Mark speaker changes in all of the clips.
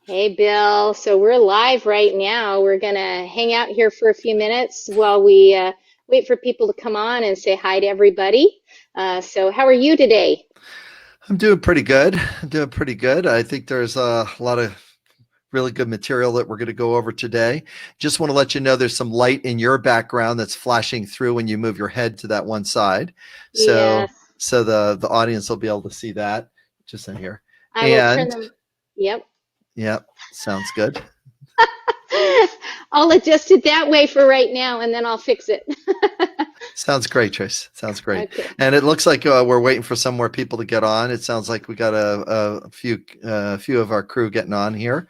Speaker 1: Hey, Bill. So we're live right now. We're going to hang out here for a few minutes while we wait for people to come on and say hi to everybody. So, how are you today?
Speaker 2: I'm doing pretty good. I'm doing pretty good. I think there's a lot of really good material that we're going to go over today. Just want to let you know there's some light in your background that's flashing through when you move your head to that one side. So
Speaker 1: Yes,
Speaker 2: so the audience will be able to see that just in here.
Speaker 1: I will turn
Speaker 2: And
Speaker 1: them. Yep.
Speaker 2: yeah, sounds good.
Speaker 1: I'll adjust it that way for right now and then I'll fix it.
Speaker 2: Sounds great, Trace. Sounds great.
Speaker 1: Okay.
Speaker 2: And it looks like we're waiting for some more people to get on. It sounds like we got a few of our crew getting on here.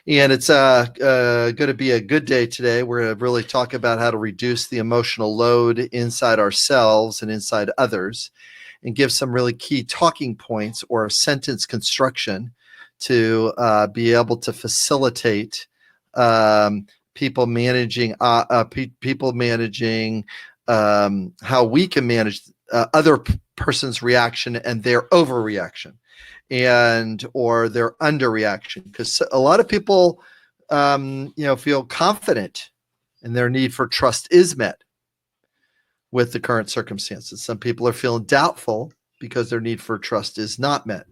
Speaker 2: And it's going to be a good day today. We're going to really talk about how to reduce the emotional load inside ourselves and inside others, and give some really key talking points or sentence construction to be able to facilitate people managing how we can manage other person's reaction and their overreaction and or their underreaction, because a lot of people feel confident and their need for trust is met with the current circumstances. Some people are feeling doubtful because their need for trust is not met.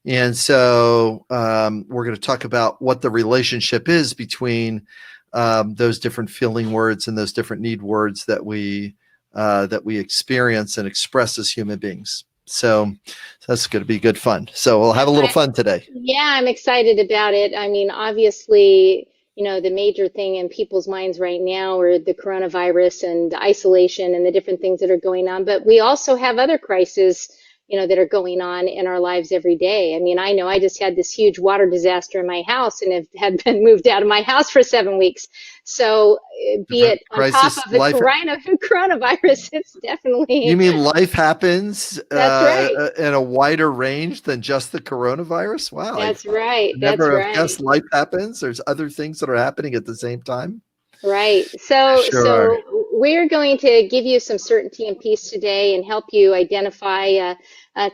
Speaker 2: And so we're going to talk about what the relationship is between those different feeling words and those different need words that we experience and express as human beings. So that's going to be good fun. So we'll have a little
Speaker 1: I,
Speaker 2: fun today.
Speaker 1: yeah, I'm excited about it. I mean, obviously, the major thing in people's minds right now are the coronavirus and the isolation and the different things that are going on. But we also have other crises, that are going on in our lives every day. I mean, I know I just had this huge water disaster in my house and have had been moved out of my house for 7 weeks. So, be
Speaker 2: Different
Speaker 1: it on top
Speaker 2: crisis
Speaker 1: of the
Speaker 2: life.
Speaker 1: coronavirus, it's
Speaker 2: You
Speaker 1: definitely,
Speaker 2: mean life happens
Speaker 1: that's right.
Speaker 2: in a wider range than just the coronavirus? Wow, I
Speaker 1: That's right. That's
Speaker 2: never have
Speaker 1: right.
Speaker 2: guessed life happens. There's other things that are happening at the same time.
Speaker 1: Right. So,
Speaker 2: Sure.
Speaker 1: we're going to give you some certainty and peace today and help you identify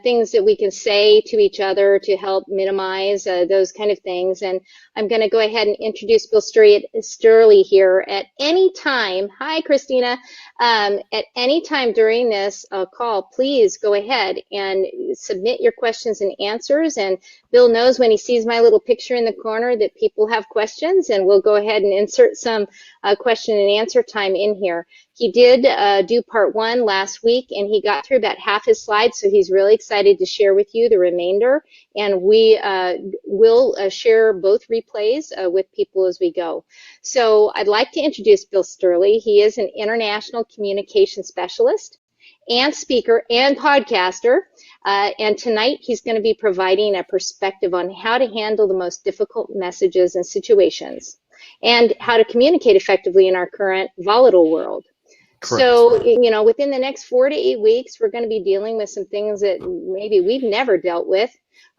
Speaker 1: things that we can say to each other to help minimize those kind of things. And I'm going to go ahead and introduce Bill Sturley here. At any time, hi, Christina. At any time during this call, please go ahead and submit your questions and answers. And Bill knows when he sees my little picture in the corner that people have questions, and we'll go ahead and insert some question and answer time in here. He did do part one last week, and he got through about half his slides, so he's really excited to share with you the remainder. And we will share both replays with people as we go. So I'd like to introduce Bill Sturley. He is an international communication specialist and speaker and podcaster. And tonight he's going to be providing a perspective on how to handle the most difficult messages and situations and how to communicate effectively in our current volatile world.
Speaker 2: Correct.
Speaker 1: So, within the next 4 to 8 weeks, we're going to be dealing with some things that maybe we've never dealt with.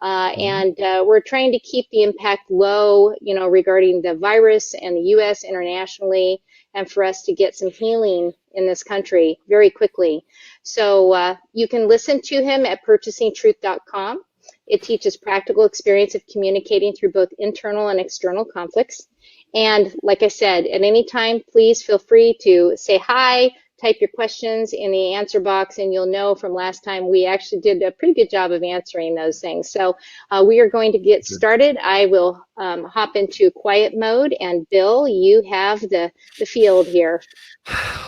Speaker 2: Mhm.
Speaker 1: And we're trying to keep the impact low, regarding the virus and the U.S. internationally, and for us to get some healing in this country very quickly. So you can listen to him at purchasingtruth.com. It teaches practical experience of communicating through both internal and external conflicts. And like I said, at any time, please feel free to say hi, type your questions in the answer box, and you'll know from last time we actually did a pretty good job of answering those things. So we are going to get
Speaker 2: Good.
Speaker 1: started. I will hop into quiet mode, and Bill, you have the field here.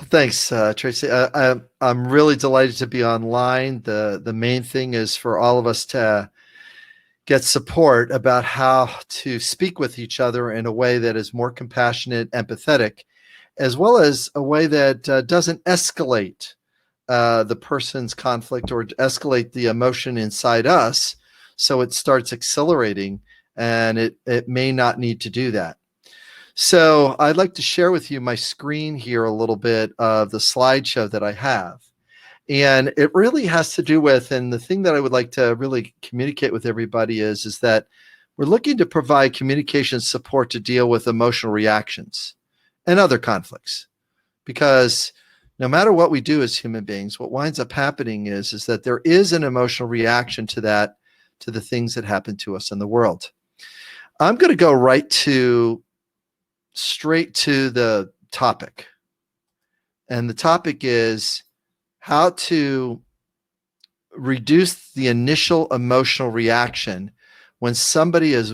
Speaker 2: Thanks, Tracy. I'm really delighted to be online. The main thing is for all of us to get support about how to speak with each other in a way that is more compassionate, empathetic, as well as a way that doesn't escalate the person's conflict or escalate the emotion inside us. So it starts accelerating, and it may not need to do that. So I'd like to share with you my screen here a little bit of the slideshow that I have. And it really has to do with, and the thing that I would like to really communicate with everybody is that we're looking to provide communication support to deal with emotional reactions and other conflicts. Because no matter what we do as human beings, what winds up happening is that there is an emotional reaction to that to the things that happen to us in the world. I'm going to go straight to the topic. And the topic is how to reduce the initial emotional reaction when somebody is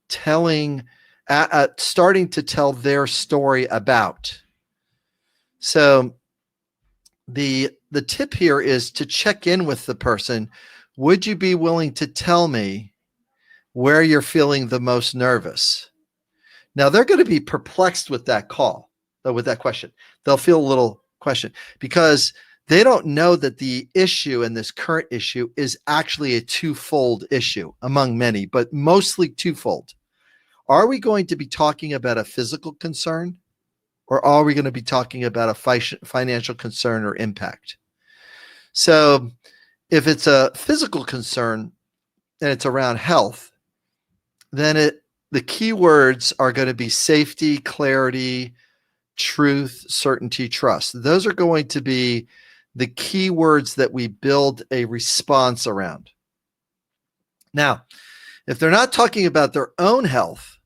Speaker 2: starting to tell their story about. So the tip here is to check in with the person. Would you be willing to tell me where you're feeling the most nervous? Now they're going to be perplexed with that question. They'll feel a little question because they don't know that the issue in this current issue is actually a twofold issue among many, but mostly twofold. Are we going to be talking about a physical concern, or are we going to be talking about a financial concern or impact? So if it's a physical concern and it's around health, then the key words are going to be safety, clarity, truth, certainty, trust. Those are going to be the key words that we build a response around. Now, if they're not talking about their own health,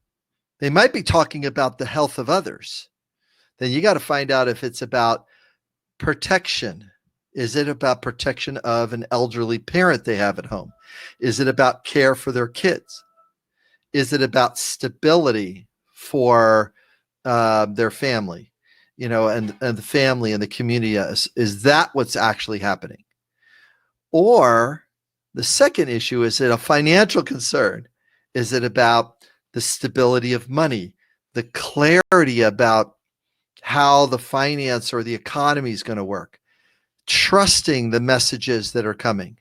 Speaker 2: they might be talking about the health of others. Then you got to find out if it's about protection. Is it about protection of an elderly parent they have at home? Is it about care for their kids? Is it about stability for their family, and the family and the community? Is that what's actually happening? Or the second issue, is it a financial concern? Is it about the stability of money, the clarity about how the finance or the economy is going to work, trusting the messages that are coming?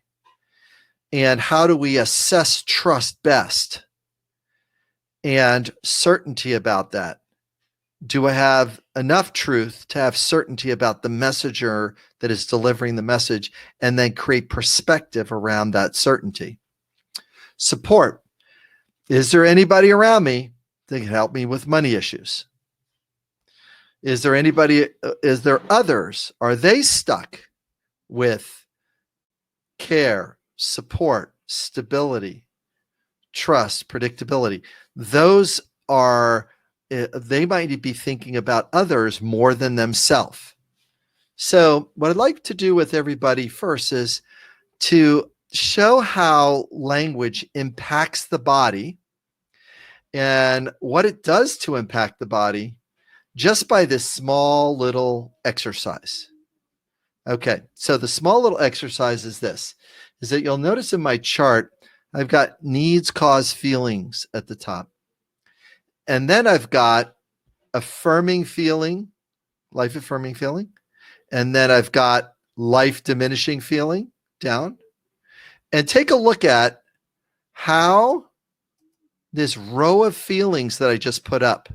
Speaker 2: And how do we assess trust best? And certainty about that. Do I have enough truth to have certainty about the messenger that is delivering the message, and then create perspective around that certainty? Support. Is there anybody around me that can help me with money issues? Is there others? Are they stuck with care, support, stability, trust, predictability? Those are, they might be thinking about others more than themselves. So what I'd like to do with everybody first is to show how language impacts the body and what it does to impact the body just by this small little exercise. Okay, so the small little exercise is that you'll notice in my chart, I've got needs, cause, feelings at the top. And then I've got affirming feeling, life affirming feeling. And then I've got life diminishing feeling down. And take a look at how this row of feelings that I just put up,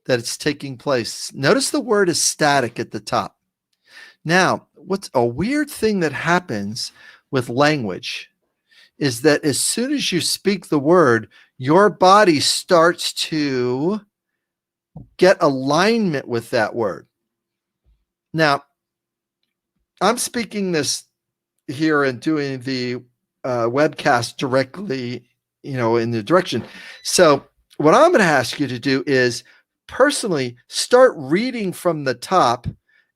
Speaker 2: that it's taking place. Notice the word is static at the top. Now, what's a weird thing that happens with language is that as soon as you speak the word, your body starts to get alignment with that word. Now, I'm speaking this here and doing the webcast directly, in the direction. So what I'm going to ask you to do is personally start reading from the top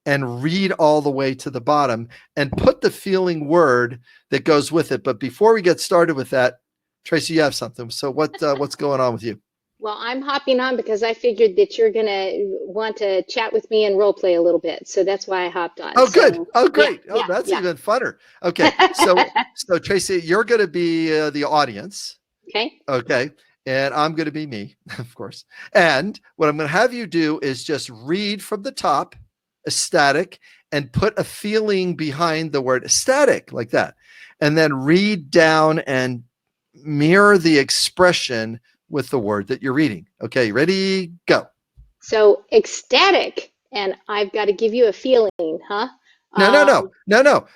Speaker 2: and read all the way to the bottom and put the feeling word that goes with it. But before we get started with that, Tracy, you have something. So what's going on with you?
Speaker 1: Well, I'm hopping on because I figured that you're going to want to chat with me and role play a little bit. So that's why I hopped on.
Speaker 2: Oh, good.
Speaker 1: So,
Speaker 2: Oh, great.
Speaker 1: yeah,
Speaker 2: That's
Speaker 1: yeah.
Speaker 2: even funner. Okay. So Tracy, you're going to be the audience.
Speaker 1: Okay.
Speaker 2: Okay. And I'm going to be me, of course. And what I'm going to have you do is just read from the top, ecstatic, and put a feeling behind the word ecstatic, like that. And then read down and mirror the expression with the word that you're reading. Okay, ready, go.
Speaker 1: So ecstatic, and I've got to give you a feeling, huh?
Speaker 2: No.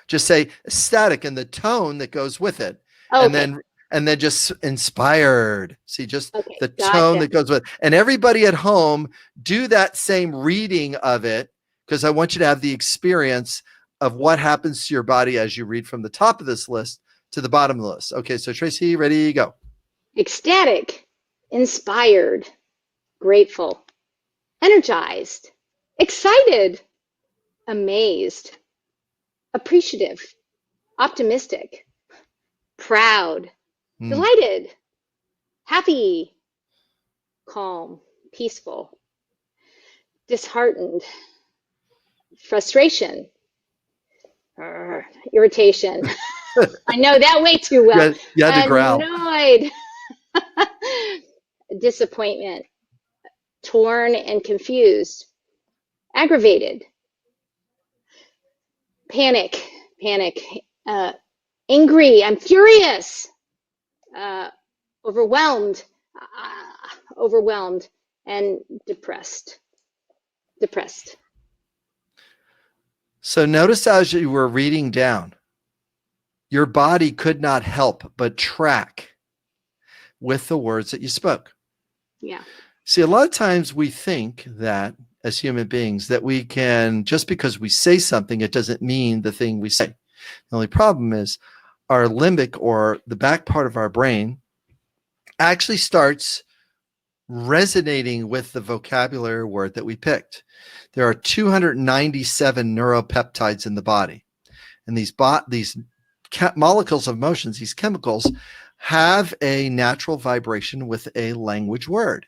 Speaker 2: Just say ecstatic and the tone that goes with it.
Speaker 1: Okay.
Speaker 2: And then just inspired. See, just
Speaker 1: Okay,
Speaker 2: the
Speaker 1: gotcha.
Speaker 2: tone that goes with it. And everybody at home, do that same reading of it, because I want you to have the experience of what happens to your body as you read from the top of this list to the bottom of the list. Okay, so Tracy, ready, go.
Speaker 1: ecstatic, inspired, grateful, energized, excited, amazed, appreciative, optimistic, proud,
Speaker 2: Hmm.
Speaker 1: delighted, happy, calm, peaceful, disheartened, frustration, irritation. I know that way too well.
Speaker 2: You had to growl.
Speaker 1: Annoyed, disappointment, torn and confused, aggravated, panic, panic, angry, I'm furious, uh, overwhelmed, overwhelmed, and depressed. Depressed.
Speaker 2: So notice as you were reading down, your body could not help but track with the words that you spoke.
Speaker 1: Yeah.
Speaker 2: See, a lot of times we think that as human beings that we can, just because we say something, it doesn't mean the thing we say. The only problem is our limbic, or the back part of our brain, actually starts resonating with the vocabulary word that we picked. There are 297 neuropeptides in the body. And these molecules of motions, these chemicals, have a natural vibration with a language word.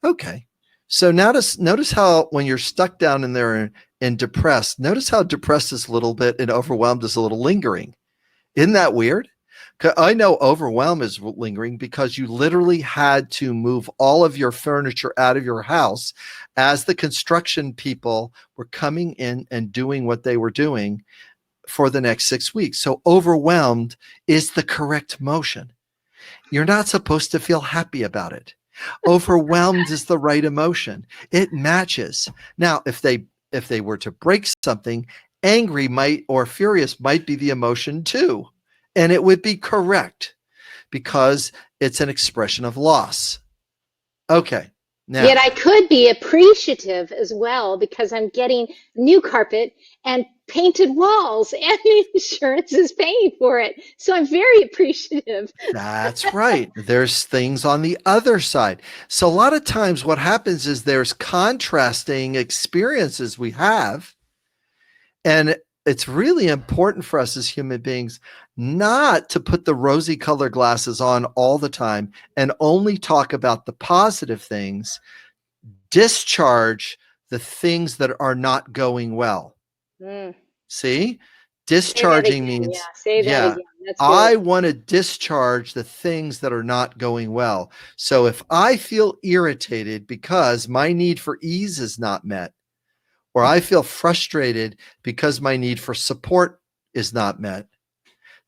Speaker 2: Okay. So notice how when you're stuck down in there and depressed, notice how depressed is a little bit and overwhelmed is a little lingering. Isn't that weird? I know overwhelm is lingering because you literally had to move all of your furniture out of your house as the construction people were coming in and doing what they were doing for the next 6 weeks. So overwhelmed is the correct motion. You're not supposed to feel happy about it. Overwhelmed is the right emotion. It matches. Now, if they were to break something, angry might, or furious might be the emotion too. And it would be correct because it's an expression of loss. Okay. Now,
Speaker 1: Yet I could be appreciative as well because I'm getting new carpet and painted walls, and the insurance is paying for it. So I'm very appreciative.
Speaker 2: that's right. There's things on the other side. So a lot of times what happens is there's contrasting experiences we have. And it's really important for us as human beings not to put the rosy colored glasses on all the time and only talk about the positive things, discharge the things that are not going well.
Speaker 1: Mm.
Speaker 2: See,
Speaker 1: Say that
Speaker 2: discharging
Speaker 1: again. Yeah,
Speaker 2: means,
Speaker 1: say that
Speaker 2: yeah,
Speaker 1: again. That's
Speaker 2: I
Speaker 1: good.
Speaker 2: want to discharge the things that are not going well. So if I feel irritated because my need for ease is not met, or I feel frustrated because my need for support is not met,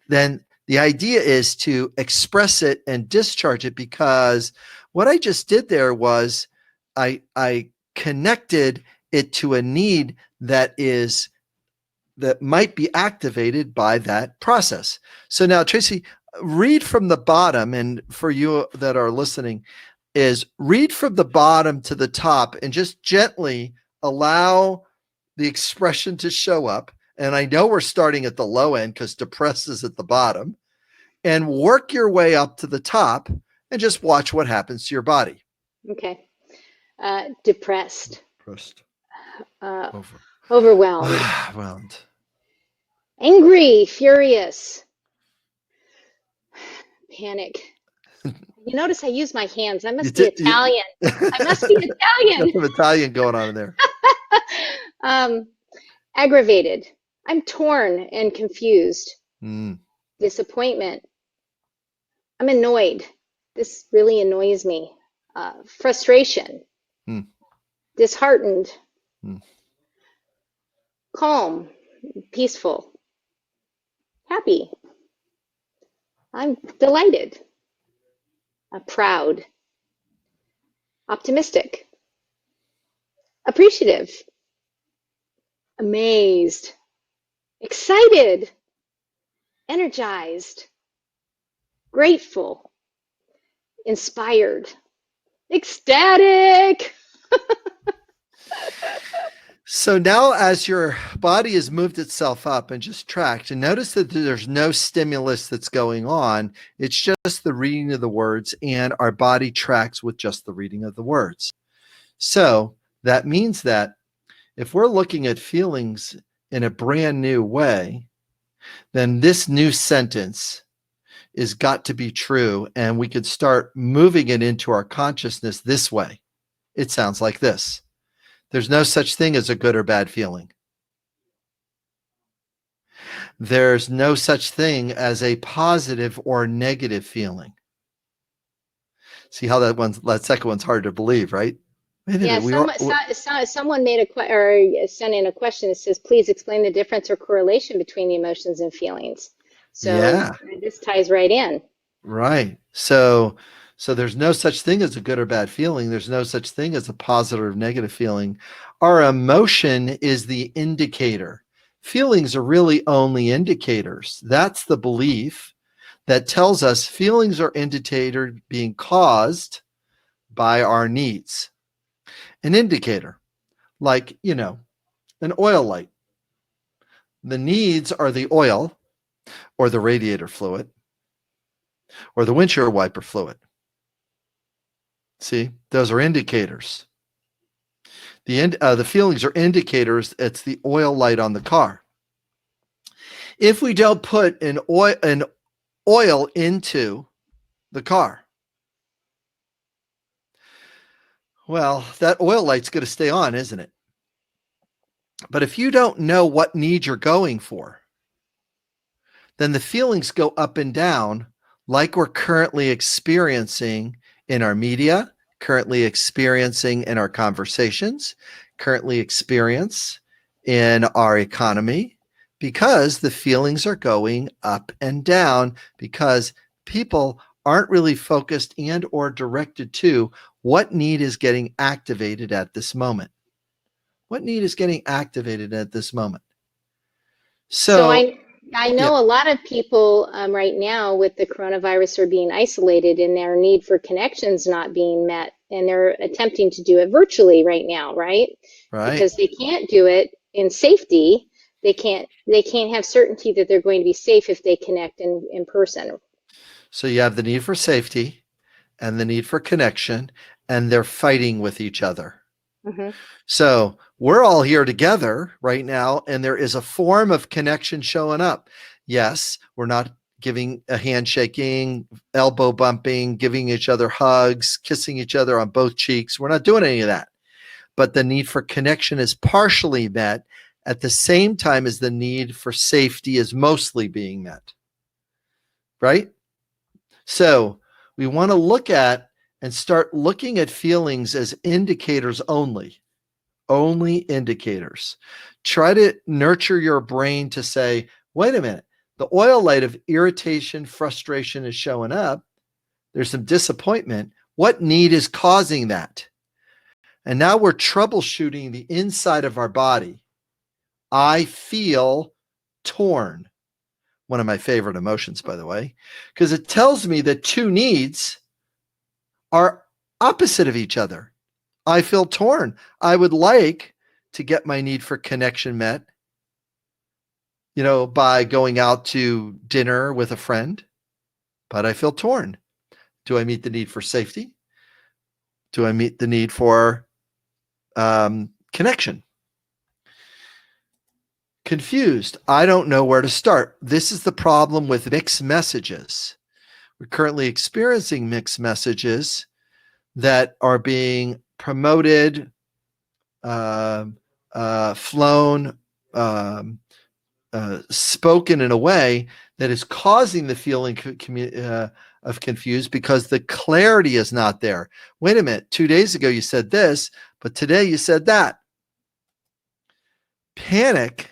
Speaker 2: then the idea is to express it and discharge it, because what I just did there was I connected it to a need that might be activated by that process. So now, Tracy, read from the bottom, and for you that are listening, is read from the bottom to the top and just gently allow the expression to show up. And I know we're starting at the low end because depressed is at the bottom, and work your way up to the top and just watch what happens to your body.
Speaker 1: Okay. Depressed,
Speaker 2: Depressed,
Speaker 1: uh, overwhelmed,
Speaker 2: overwhelmed,
Speaker 1: angry, furious, panic. You notice I use my hands. I
Speaker 2: You
Speaker 1: must be
Speaker 2: did.
Speaker 1: Italian. I must be Italian.
Speaker 2: Some Italian going on in there.
Speaker 1: um, aggravated. I'm torn and confused.
Speaker 2: Mm,
Speaker 1: Disappointment. I'm annoyed. This really annoys me. Frustration.
Speaker 2: mm,
Speaker 1: Disheartened.
Speaker 2: mm.
Speaker 1: Calm. Peaceful. Happy. I'm delighted. Proud. Optimistic. Appreciative. Amazed. Excited. Energized. Grateful. Inspired. Ecstatic.
Speaker 2: So now, as your body has moved itself up and just tracked, and notice that there's no stimulus that's going on, it's just the reading of the words, and our body tracks with just the reading of the words. So that means that if we're looking at feelings in a brand new way, then this new sentence is got to be true, and we could start moving it into our consciousness this way. It sounds like this. There's no such thing as a good or bad feeling. There's no such thing as a positive or negative feeling. See how that second one's hard to believe, right?
Speaker 1: Yeah, someone made or sent in a question that says, please explain the difference or correlation between the emotions and feelings. So
Speaker 2: yeah,
Speaker 1: this ties right in.
Speaker 2: right. So there's no such thing as a good or bad feeling. There's no such thing as a positive or negative feeling. Our emotion is the indicator. Feelings are really only indicators. That's the belief that tells us feelings are indicator being caused by our needs. An indicator, like, an oil light. The needs are the oil or the radiator fluid or the windshield wiper fluid. See, those are indicators. The feelings are indicators. It's the oil light on the car. If we don't put an oil into the car, well, that oil light's going to stay on, isn't it? But if you don't know what need you're going for, then the feelings go up and down like we're currently experiencing in our media, currently experiencing in our conversations, currently experience in our economy, because the feelings are going up and down because people aren't really focused and or directed to what need is getting activated at this moment. What need is getting activated at this moment?
Speaker 1: So
Speaker 2: So,
Speaker 1: I
Speaker 2: yeah,
Speaker 1: know a lot of people right now with the coronavirus are being isolated and their need for connections not being met, and they're attempting to do it virtually right now, right?
Speaker 2: right.
Speaker 1: Because they can't do it in safety. They can't have certainty that they're going to be safe if they connect in person.
Speaker 2: So you have the need for safety and the need for connection, and they're fighting with each other.
Speaker 1: Hmm.
Speaker 2: So we're all here together right now, and there is a form of connection showing up. Yes, we're not giving a handshaking, elbow bumping, giving each other hugs, kissing each other on both cheeks. We're not doing any of that. But the need for connection is partially met at the same time as the need for safety is mostly being met. Right? So we want to look at and start looking at feelings as indicators only indicators. Try to nurture your brain to say, wait a minute, the oil light of irritation, frustration is showing up. There's some disappointment. What need is causing that? And now we're troubleshooting the inside of our body. I feel torn. One of my favorite emotions, by the way, because it tells me that two needs are opposite of each other. I feel torn. I would like to get my need for connection met, by going out to dinner with a friend, but I feel torn. Do I meet the need for safety? Do I meet the need for connection? Confused. I don't know where to start. This is the problem with mixed messages. We're currently experiencing mixed messages that are being promoted, flown, spoken in a way that is causing the feeling of confused because the clarity is not there. Wait a minute, 2 days ago you said this, but today you said that. Panic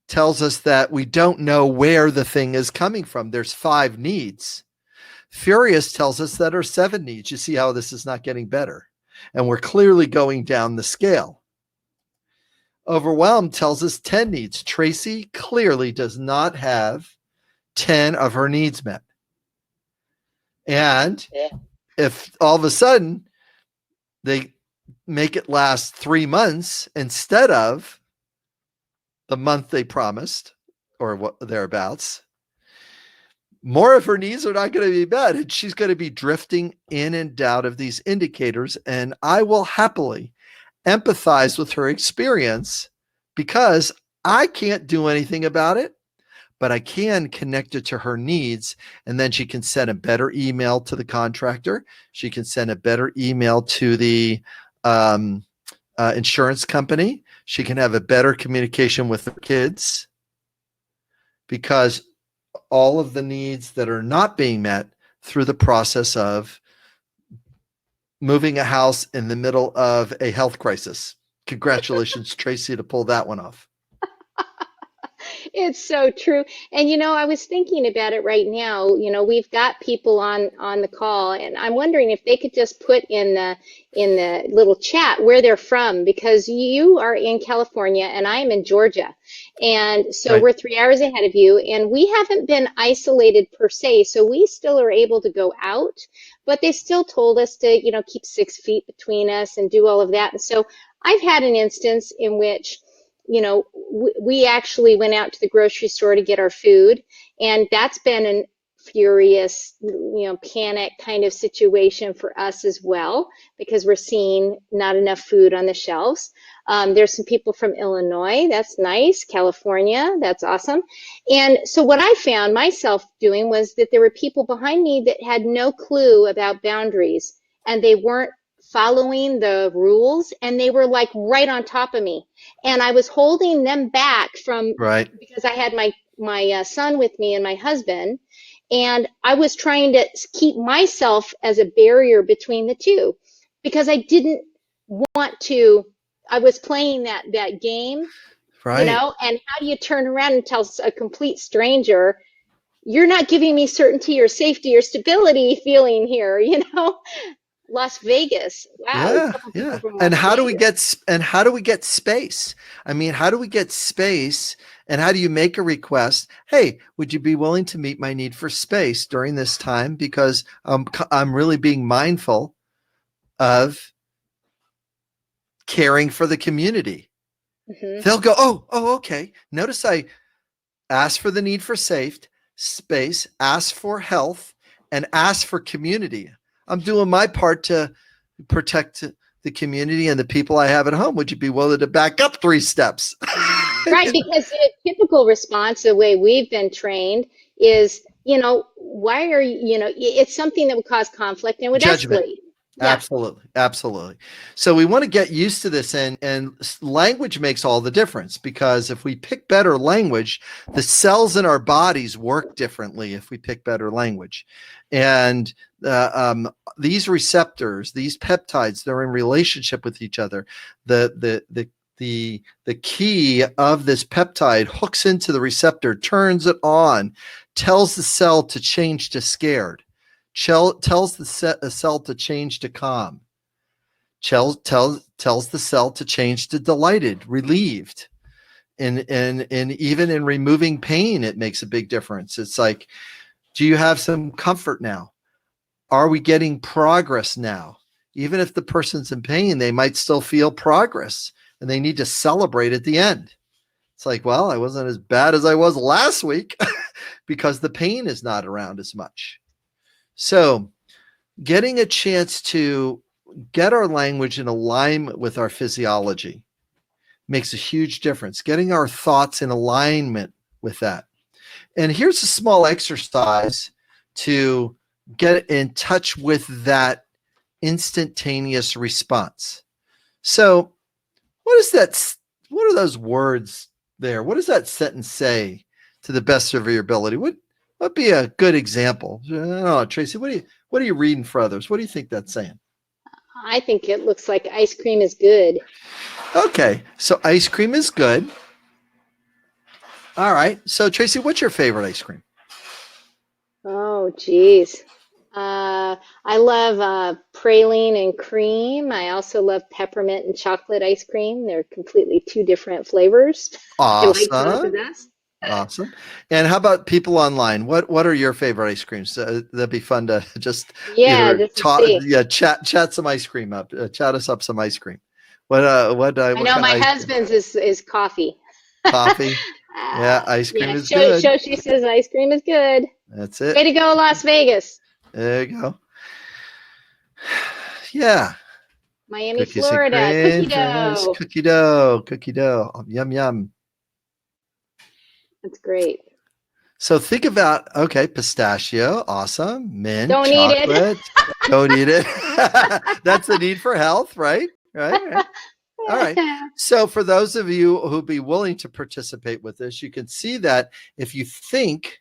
Speaker 2: tells us that we don't know where the thing is coming from. There's 5 needs. Furious tells us that are 7 needs. You see how this is not getting better. And we're clearly going down the scale. Overwhelmed tells us 10 needs. Tracy clearly does not have 10 of her needs met. And if all of a sudden they make it last 3 months instead of the month they promised or what thereabouts, more of her needs are not going to be met. And she's going to be drifting in and out of these indicators. And I will happily empathize with her experience because I can't do anything about it, but I can connect it to her needs. And then she can send a better email to the contractor. She can send a better email to the insurance company. She can have a better communication with her kids because all of the needs that are not being met through the process of moving a house in the middle of a health crisis. Congratulations, Tracy, to pull that one off.
Speaker 1: It's so true. And I was thinking about it right now. We've got people on the call, and I'm wondering if they could just put in the little chat where they're from, because you are in California and I'm in Georgia. And so
Speaker 2: Right.
Speaker 1: we're 3 hours ahead of you, and we haven't been isolated per se, so we still are able to go out, but they still told us to, keep 6 feet between us and do all of that. And so I've had an instance in which we actually went out to the grocery store to get our food, and that's been an furious, panic kind of situation for us as well, because we're seeing not enough food on the shelves. There's some people from Illinois, that's nice, California, that's awesome. And so what I found myself doing was that there were people behind me that had no clue about boundaries, and they weren't following the rules, and they were like right on top of me, and I was holding them back from,
Speaker 2: Right.
Speaker 1: because I had my son with me and my husband, and I was trying to keep myself as a barrier between the two, because I didn't want to. I was playing that game,
Speaker 2: Right.
Speaker 1: and how do you turn around and tell a complete stranger, you're not giving me certainty or safety or stability feeling here, Las Vegas. Wow, a
Speaker 2: Yeah,
Speaker 1: couple people
Speaker 2: yeah.
Speaker 1: from
Speaker 2: And
Speaker 1: Las
Speaker 2: how do we
Speaker 1: Vegas.
Speaker 2: get and how do we get space? I mean, how do we get space and how do you make a request? Hey, would you be willing to meet my need for space during this time because I'm really being mindful of caring for the community.
Speaker 1: Hmm.
Speaker 2: They'll go, "Oh, okay. Notice I asked for the need for safe space, asked for health, and asked for community. I'm doing my part to protect the community and the people I have at home. Would you be willing to back up 3 steps?"
Speaker 1: Right, because a typical response, the way we've been trained, is, why are you, it's something that would cause conflict and would
Speaker 2: Judgment.
Speaker 1: escalate. Yeah.
Speaker 2: Absolutely, absolutely. So we want to get used to this, and language makes all the difference because if we pick better language, the cells in our bodies work differently if we pick better language, and these receptors, these peptides, they're in relationship with each other. The key of this peptide hooks into the receptor, turns it on, tells the cell to change to scared. Tells the cell to change to calm. Tells the cell to change to delighted, relieved. And even in removing pain, it makes a big difference. It's like, do you have some comfort now? Are we getting progress now? Even if the person's in pain, they might still feel progress and they need to celebrate at the end. It's like, well, I wasn't as bad as I was last week because the pain is not around as much. So getting a chance to get our language in alignment with our physiology makes a huge difference. Getting our thoughts in alignment with that. And here's a small exercise to get in touch with that instantaneous response. So, what is that? What are those words there? What does that sentence say to the best of your ability? What would be a good example? I don't know, Tracy. What are you reading for others? What do you think that's saying?
Speaker 1: I think it looks like ice cream is good.
Speaker 2: Okay, so ice cream is good. All right. So Tracy, what's your favorite ice cream?
Speaker 1: Oh, geez. I love praline and cream. I also love peppermint and chocolate ice cream. They're completely two different flavors. I like both of
Speaker 2: Awesome.
Speaker 1: those.
Speaker 2: Awesome. And how about people online? What are your favorite ice creams? That'd be fun to just
Speaker 1: Yeah,
Speaker 2: either
Speaker 1: this is
Speaker 2: talk,
Speaker 1: see.
Speaker 2: yeah, chat some ice cream up, chat us up some ice cream.
Speaker 1: I
Speaker 2: What
Speaker 1: know
Speaker 2: kind of
Speaker 1: my
Speaker 2: ice cream?
Speaker 1: husband's is coffee.
Speaker 2: Coffee. Yeah, ice cream
Speaker 1: Yeah,
Speaker 2: is good.
Speaker 1: Shoshi says ice cream is good.
Speaker 2: That's
Speaker 1: Way
Speaker 2: it.
Speaker 1: to go, Las Vegas.
Speaker 2: There you go. Yeah.
Speaker 1: Miami,
Speaker 2: Cookies and
Speaker 1: Florida. Cookie
Speaker 2: cream. Very nice.
Speaker 1: dough.
Speaker 2: Cookie dough. Cookie dough. Yum, yum.
Speaker 1: That's great.
Speaker 2: So think about, okay, pistachio, awesome. Mint,
Speaker 1: Don't eat it.
Speaker 2: chocolate. Don't eat it. That's the need for health, right? Right. All right. So for those of you who be willing to participate with this, you can see that if you think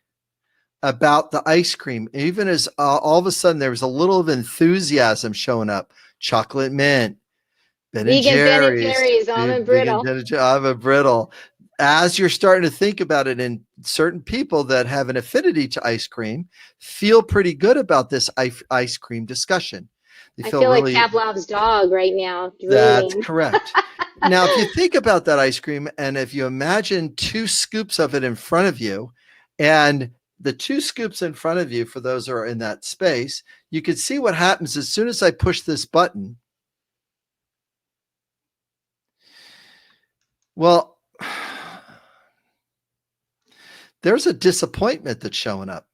Speaker 2: about the ice cream, even as all of a sudden there was a little of enthusiasm showing up, chocolate mint, Ben and
Speaker 1: Vegan Ben and
Speaker 2: Jerry's,
Speaker 1: Jerry's almond
Speaker 2: vegan
Speaker 1: brittle.
Speaker 2: Ben and Jerry's, almond brittle. As you're starting to think about it, and certain people that have an affinity to ice cream feel pretty good about this ice cream discussion. They
Speaker 1: I
Speaker 2: feel
Speaker 1: feel like
Speaker 2: really,
Speaker 1: Pavlov's dog right now,
Speaker 2: that's
Speaker 1: drooling.
Speaker 2: correct. Now, if you think about that ice cream, and if you imagine 2 scoops of it in front of you, and the 2 scoops in front of you, for those who are in that space, you can see what happens as soon as I push this button. Well, there's a disappointment that's showing up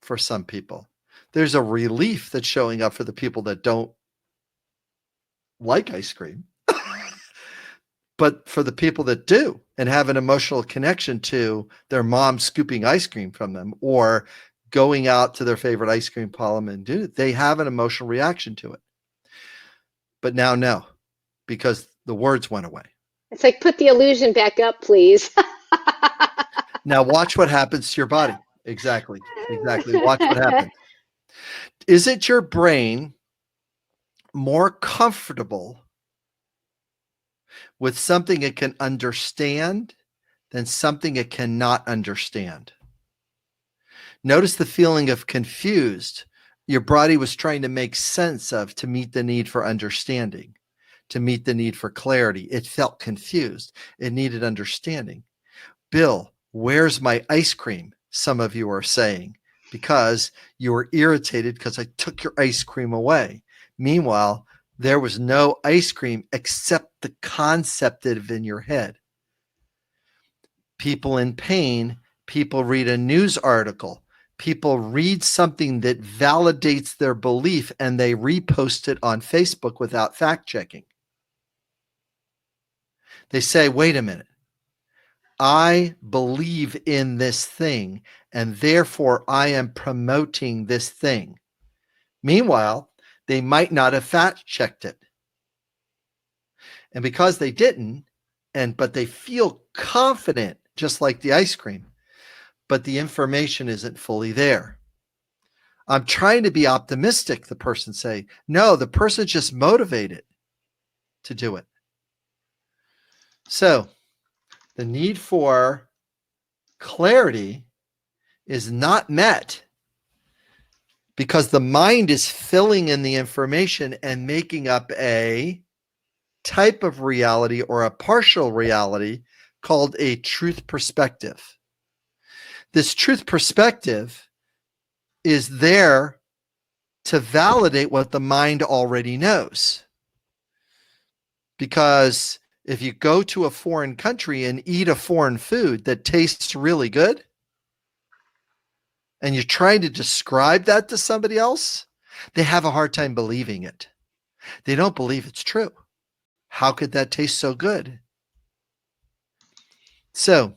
Speaker 2: for some people. There's a relief that's showing up for the people that don't like ice cream. But for the people that do and have an emotional connection to their mom scooping ice cream from them or going out to their favorite ice cream parlor and do it, they have an emotional reaction to it. But now, no, because the words went away.
Speaker 1: It's like, put the illusion back up, please.
Speaker 2: Now watch what happens to your body. Exactly. Watch what happens. Is it your brain more comfortable with something it can understand than something it cannot understand? Notice the feeling of confused. Your body was trying to make sense of to meet the need for understanding, to meet the need for clarity. It felt confused. It needed understanding. Bill, where's my ice cream? Some of you are saying, because you were irritated because I took your ice cream away. Meanwhile, there was no ice cream except the concept of in your head. People in pain, people read a news article, people read something that validates their belief and they repost it on Facebook without fact checking. They say, wait a minute, I believe in this thing and therefore I am promoting this thing. Meanwhile, they might not have fact checked it. And because they didn't, but they feel confident, just like the ice cream, but the information isn't fully there. I'm trying to be optimistic, the person say. No, the person's just motivated to do it. So the need for clarity is not met because the mind is filling in the information and making up a type of reality or a partial reality called a truth perspective. This truth perspective is there to validate what the mind already knows. Because if you go to a foreign country and eat a foreign food that tastes really good, and you're trying to describe that to somebody else, they have a hard time believing it. They don't believe it's true. How could that taste so good? So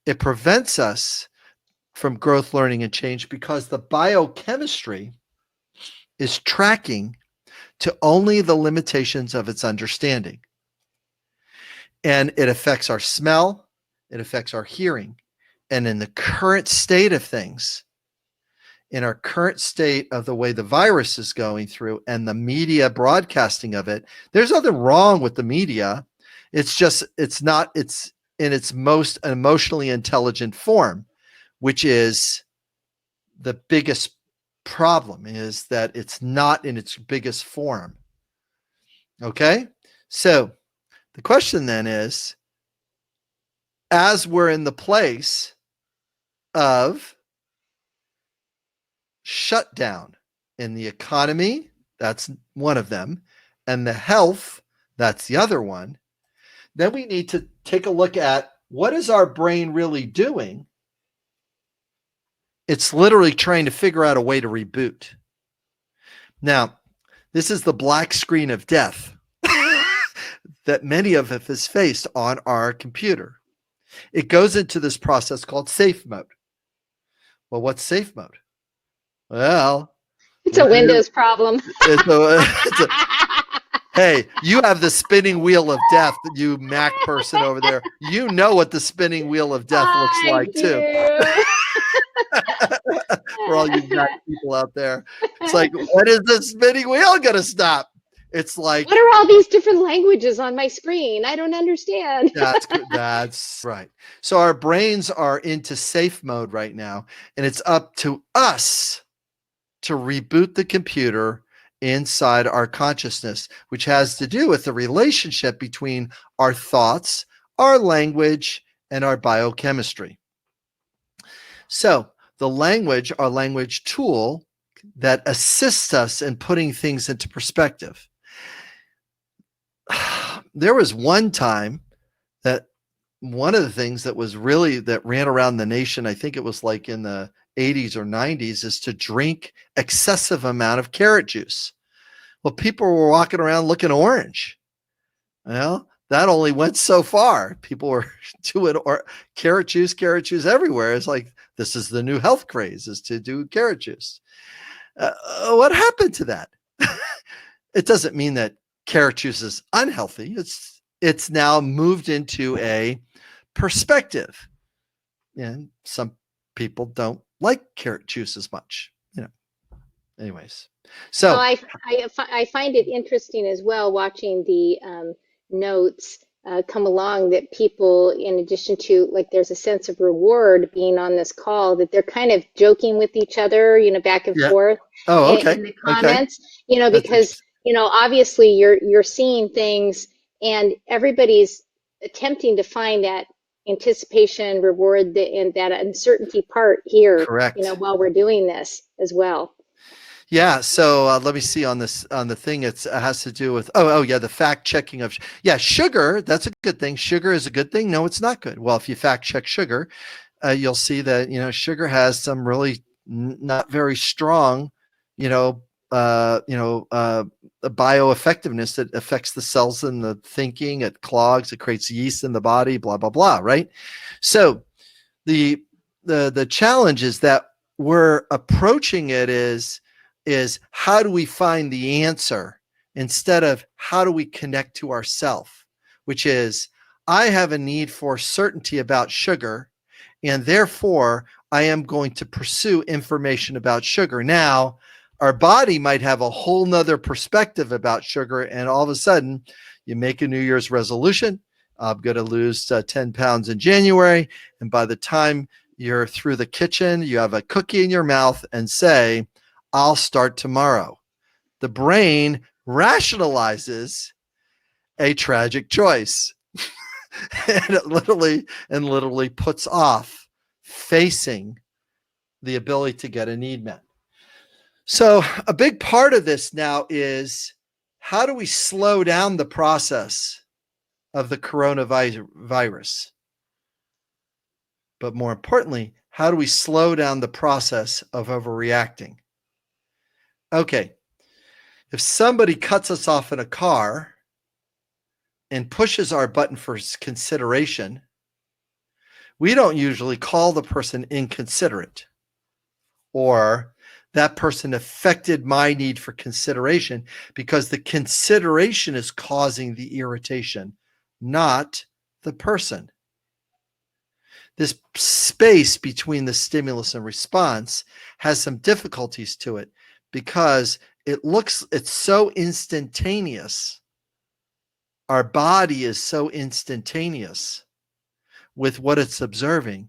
Speaker 2: it prevents us from growth, learning, and change because the biochemistry is tracking to only the limitations of its understanding. And it affects our smell, it affects our hearing. And in the current state of things, in our current state of the way the virus is going through and the media broadcasting of it, there's nothing wrong with the media. It's just, it's in its most emotionally intelligent form, which is the biggest problem, is that it's not in its biggest form. Okay? So the question then is, as we're in the place of shutdown in the economy, that's one of them, and the health, that's the other one, then we need to take a look at what is our brain really doing. It's literally trying to figure out a way to reboot. Now, this is the black screen of death that many of us has faced on our computer. It goes into this process called safe mode. Well, what's safe mode? Well,
Speaker 1: It's a Windows problem.
Speaker 2: Hey, you have the spinning wheel of death, you Mac person over there. You know what the spinning wheel of death looks like too. For all you Mac people out there, it's like, when is the spinning wheel going to stop? It's like,
Speaker 1: what are all these different languages on my screen? I don't understand.
Speaker 2: That's right. So our brains are into safe mode right now, and it's up to us to reboot the computer inside our consciousness, which has to do with the relationship between our thoughts, our language, and our biochemistry. So the language, our language tool that assists us in putting things into perspective. There was one time that one of the things that was really that ran around the nation, I think it was like in the 80s or 90s, is to drink excessive amount of carrot juice. Well, people were walking around looking orange. Well, that only went so far. People were doing carrot juice everywhere. It's like, this is the new health craze, is to do carrot juice. What happened to that? It doesn't mean that carrot juice is unhealthy. It's now moved into a perspective. And some people don't like carrot juice as much, anyways. So
Speaker 1: well, I find it interesting as well, watching the notes come along, that people, in addition to, like, there's a sense of reward being on this call, that they're kind of joking with each other, back and forth in the comments, because, obviously you're seeing things, and everybody's attempting to find that anticipation, reward, and that uncertainty part here.
Speaker 2: Correct.
Speaker 1: While we're doing this as well.
Speaker 2: Yeah. So let me see on the thing. It has to do with, the fact checking of, sugar. That's a good thing. Sugar is a good thing. No, it's not good. Well, if you fact check sugar, you'll see that, sugar has some really not very strong, bioeffectiveness that affects the cells and the thinking. It clogs, it creates yeast in the body, blah, blah, blah. Right. So the challenge is that we're approaching it is how do we find the answer instead of how do we connect to ourself, which is, I have a need for certainty about sugar, and therefore I am going to pursue information about sugar. Now, our body might have a whole nother perspective about sugar, and all of a sudden you make a New Year's resolution. I'm going to lose 10 pounds in January. And by the time you're through the kitchen, you have a cookie in your mouth and say, I'll start tomorrow. The brain rationalizes a tragic choice. And it literally puts off facing the ability to get a need met. So a big part of this now is, how do we slow down the process of the coronavirus? But more importantly, how do we slow down the process of overreacting? Okay, if somebody cuts us off in a car and pushes our button for consideration, we don't usually call the person inconsiderate, or that person affected my need for consideration, because the consideration is causing the irritation, not the person. This space between the stimulus and response has some difficulties to it, because it's so instantaneous. Our body is so instantaneous with what it's observing.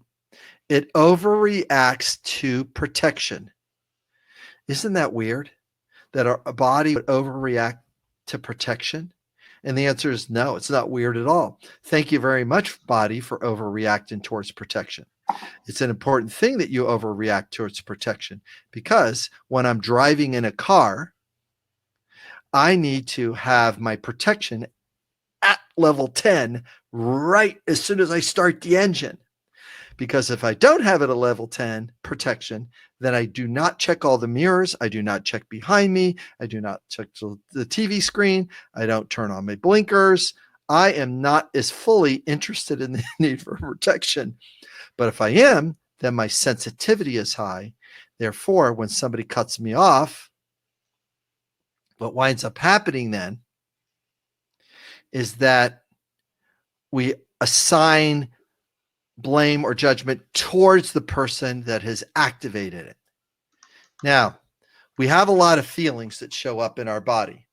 Speaker 2: It overreacts to protection. Isn't that weird that our body would overreact to protection? And the answer is no, it's not weird at all. Thank you very much, body, for overreacting towards protection. It's an important thing that you overreact towards protection, because when I'm driving in a car, I need to have my protection at level 10 right as soon as I start the engine. Because if I don't have it at level 10 protection, then I do not check all the mirrors. I do not check behind me. I do not check the TV screen. I don't turn on my blinkers. I am not as fully interested in the need for protection. But if I am, then my sensitivity is high. Therefore, when somebody cuts me off, what winds up happening then is that we assign blame or judgment towards the person that has activated it. Now, we have a lot of feelings that show up in our body.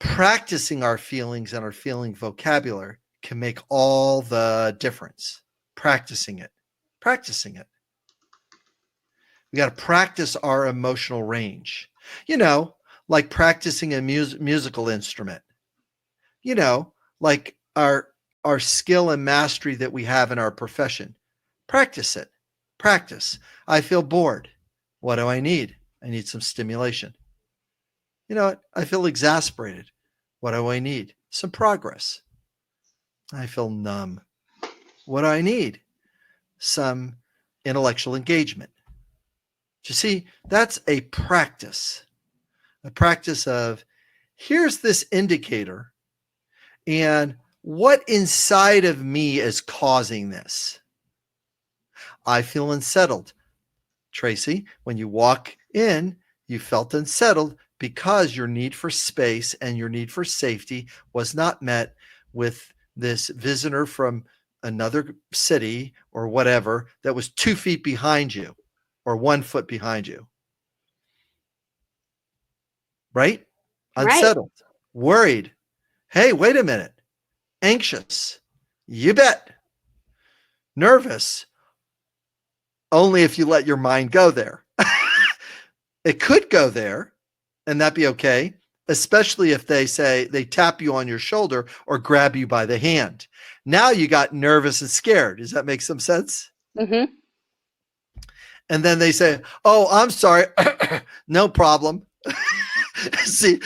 Speaker 2: Practicing our feelings and our feeling vocabulary can make all the difference. Practicing it. We got to practice our emotional range. Like practicing a musical instrument. Like our skill and mastery that we have in our profession. Practice it. Practice. I feel bored. What do I need? I need some stimulation. I feel exasperated. What do I need? Some progress. I feel numb. What do I need? Some intellectual engagement. You see, that's a practice of, here's this indicator, and what inside of me is causing this? I feel unsettled. Tracy, when you walk in, you felt unsettled because your need for space and your need for safety was not met with this visitor from another city or whatever that was 2 feet behind you or 1 foot behind you. Right? Unsettled, worried. Hey, wait a minute. Anxious. You bet. Nervous. Only if you let your mind go there. It could go there, and that'd be okay, especially if they tap you on your shoulder or grab you by the hand. Now you got nervous and scared. Does that make some sense?
Speaker 1: Mm-hmm.
Speaker 2: And then they say, "Oh, I'm sorry." No problem. See,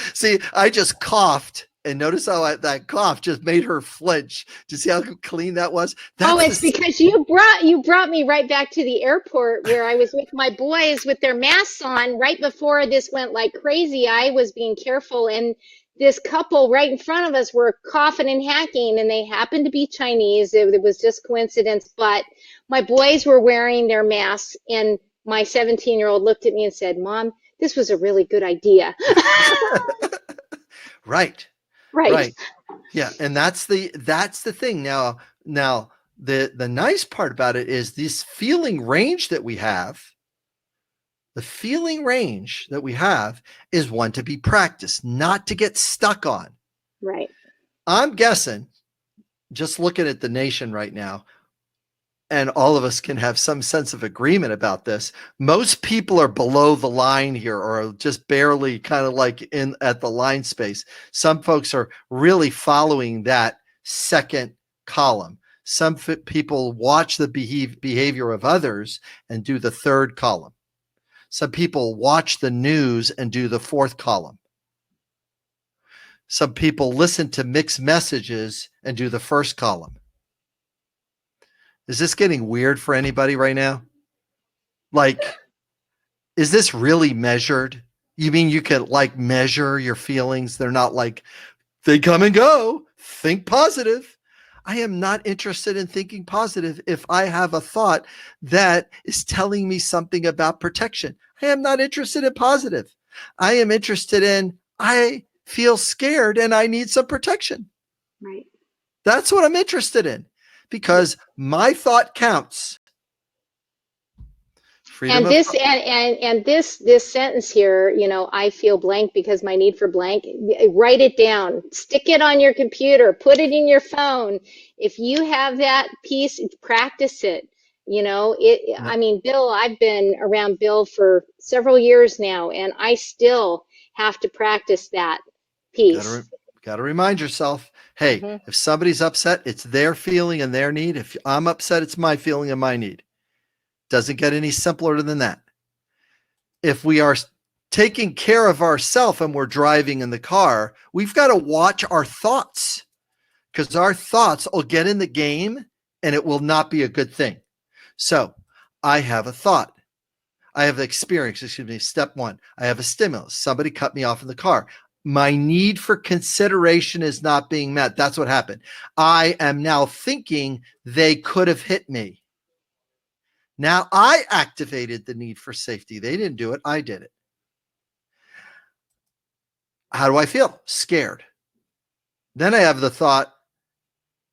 Speaker 2: I just coughed. And notice how that cough just made her flinch. Do you see how clean that was?
Speaker 1: It's because you brought me right back to the airport where I was with my boys with their masks on right before this went like crazy. I was being careful, and this couple right in front of us were coughing and hacking, and they happened to be Chinese. It was just coincidence, but my boys were wearing their masks, and my 17-year-old looked at me and said, "Mom, this was a really good idea."
Speaker 2: Right.
Speaker 1: Right.
Speaker 2: Yeah, and that's the thing. Now the nice part about it is this feeling range that we have. The feeling range that we have is one to be practiced, not to get stuck on.
Speaker 1: Right.
Speaker 2: I'm guessing, just looking at the nation right now, and all of us can have some sense of agreement about this. Most people are below the line here, or just barely kind of like in at the line space. Some folks are really following that second column. Some people watch the behavior of others and do the third column. Some people watch the news and do the fourth column. Some people listen to mixed messages and do the first column. Is this getting weird for anybody right now? Like, is this really measured? You mean you can like measure your feelings? They're not like, they come and go. Think positive. I am not interested in thinking positive if I have a thought that is telling me something about protection. I am not interested in positive. I am interested in, I feel scared and I need some protection.
Speaker 1: Right.
Speaker 2: That's what I'm interested in, because my thought counts.
Speaker 1: And this sentence here, I feel blank because my need for blank, write it down, stick it on your computer, put it in your phone. If you have that piece, practice it. I mean, Bill, I've been around Bill for several years now, and I still have to practice that piece.
Speaker 2: Got to remind yourself, hey,
Speaker 1: Hmm.
Speaker 2: if somebody's upset, it's their feeling and their need. If I'm upset, it's my feeling and my need. Doesn't get any simpler than that. If we are taking care of ourselves and we're driving in the car, we've got to watch our thoughts, because our thoughts will get in the game and it will not be a good thing. So I have a thought. I have experience, step one. I have a stimulus. Somebody cut me off in the car. My need for consideration is not being met. That's what happened. I am now thinking they could have hit me. Now I activated the need for safety. They didn't do it. I did it. How do I feel? Scared. Then I have the thought,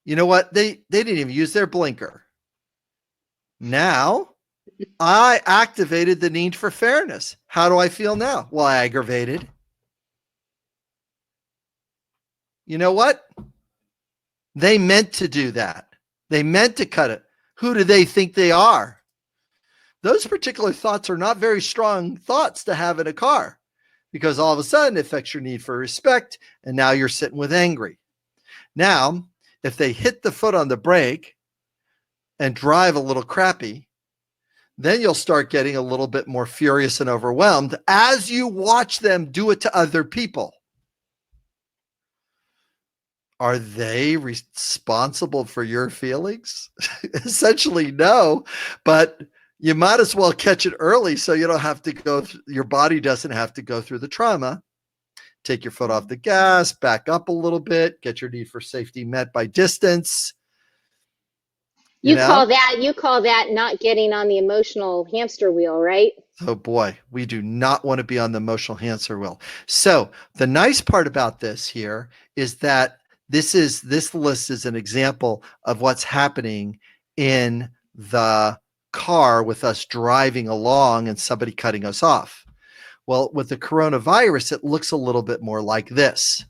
Speaker 2: you know what? They didn't even use their blinker. Now I activated the need for fairness. How do I feel now? Well, aggravated. You know what? They meant to do that. They meant to cut it. Who do they think they are? Those particular thoughts are not very strong thoughts to have in a car, because all of a sudden it affects your need for respect. And now you're sitting with angry. Now, if they hit the foot on the brake and drive a little crappy, then you'll start getting a little bit more furious and overwhelmed as you watch them do it to other people. Are they responsible for your feelings? Essentially, no, but you might as well catch it early so you don't have to go, your body doesn't have to go through the trauma. Take your foot off the gas, back up a little bit, get your need for safety met by distance.
Speaker 1: You call that not getting on the emotional hamster wheel, right?
Speaker 2: Oh boy, we do not want to be on the emotional hamster wheel. So the nice part about this here is that this list is an example of what's happening in the car with us driving along and somebody cutting us off. Well, with the coronavirus, it looks a little bit more like this.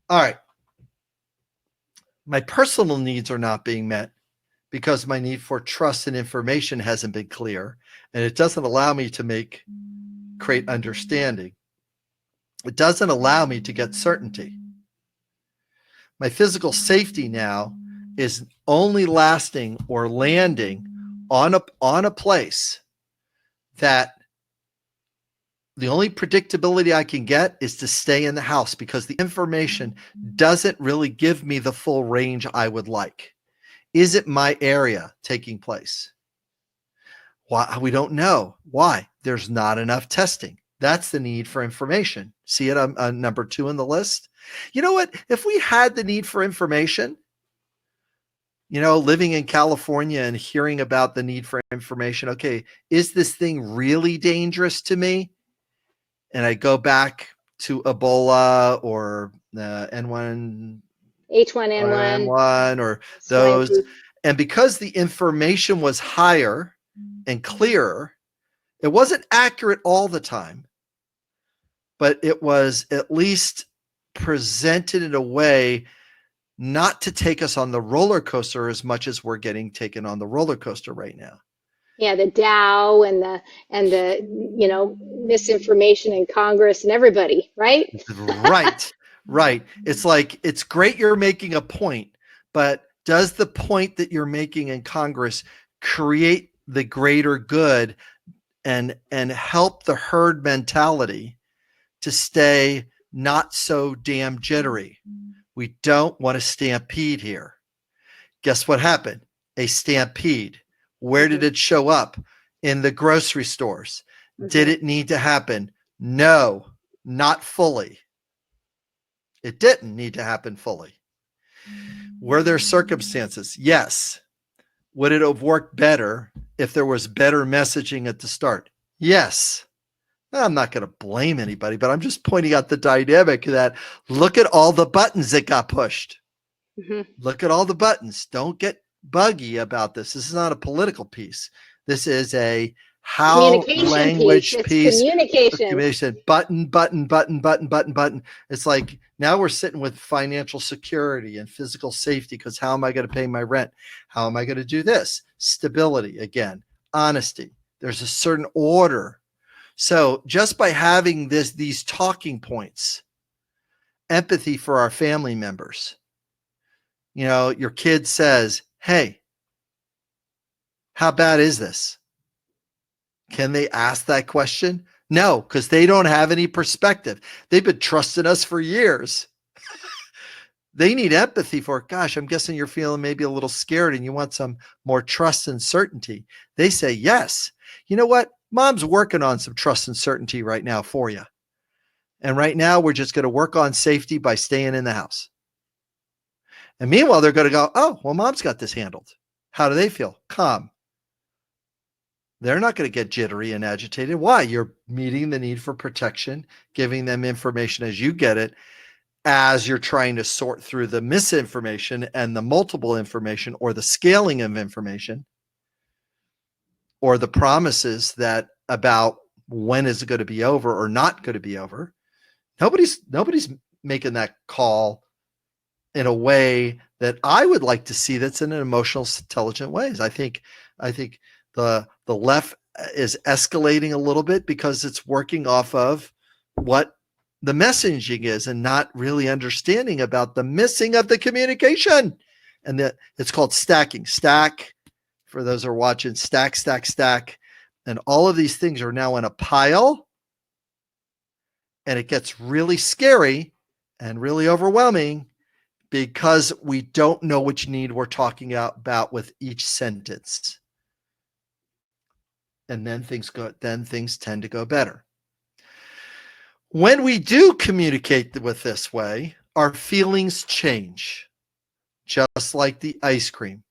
Speaker 2: All right. My personal needs are not being met because my need for trust and information hasn't been clear, and it doesn't allow me to create understanding. It doesn't allow me to get certainty. My physical safety now is only lasting or landing on a place that the only predictability I can get is to stay in the house, because the information doesn't really give me the full range I would like. Is it my area taking place? Why? We don't know. Why? There's not enough testing. That's the need for information. See it on number 2 in the list? You know what? If we had the need for information, living in California and hearing about the need for information, okay, is this thing really dangerous to me? And I go back to Ebola or N1,
Speaker 1: H1N1
Speaker 2: or
Speaker 1: swine
Speaker 2: those.
Speaker 1: flu.
Speaker 2: And because the information was higher and clearer, it wasn't accurate all the time, but it was at least presented in a way not to take us on the roller coaster as much as we're getting taken on the roller coaster right now.
Speaker 1: Yeah, the Dow and the misinformation in Congress and everybody, right?
Speaker 2: Right. It's like, it's great you're making a point, but does the point that you're making in Congress create the greater good and help the herd mentality to stay not so damn jittery? We don't want a stampede here. Guess what happened? A stampede. Where did it show up? In the grocery stores. Did it need to happen? No, not fully. It didn't need to happen fully. Were there circumstances? Yes. Would it have worked better if there was better messaging at the start? Yes. I'm not going to blame anybody, but I'm just pointing out the dynamic that look at all the buttons that got pushed. Look at all the buttons. Don't get buggy about this. This is not a political piece. This is a language piece. Communication. Button. It's like now we're sitting with financial security and physical safety, because how am I going to pay my rent? How am I going to do this? Stability, again, honesty. There's a certain order. So just by having these talking points empathy for our family members. You know, your kid says, "Hey, how bad is this?" Can they ask that question? No, because they don't have any perspective. They've been trusting us for years. They need empathy for, gosh, I'm guessing you're feeling maybe a little scared and you want some more trust and certainty. They say, yes. You know what? Mom's working on some trust and certainty right now for you. And right now, we're just going to work on safety by staying in the house. And meanwhile, they're going to go, oh, well, mom's got this handled. How do they feel? Calm. They're not going to get jittery and agitated. Why? You're meeting the need for protection, giving them information as you get it, as you're trying to sort through the misinformation and the multiple information or the scaling of information or the promises that about when is it going to be over or not going to be over. Nobody's making that call in a way that I would like to see that's in an emotional, intelligent ways. I think the left is escalating a little bit because it's working off of what the messaging is and not really understanding about the missing of the communication. And that it's called stacking. Stack, for those who are watching, stack, stack, stack. And all of these things are now in a pile. And it gets really scary and really overwhelming because we don't know which need we're talking about with each sentence. And then things tend to go better. When we do communicate with this way, our feelings change, just like the ice cream.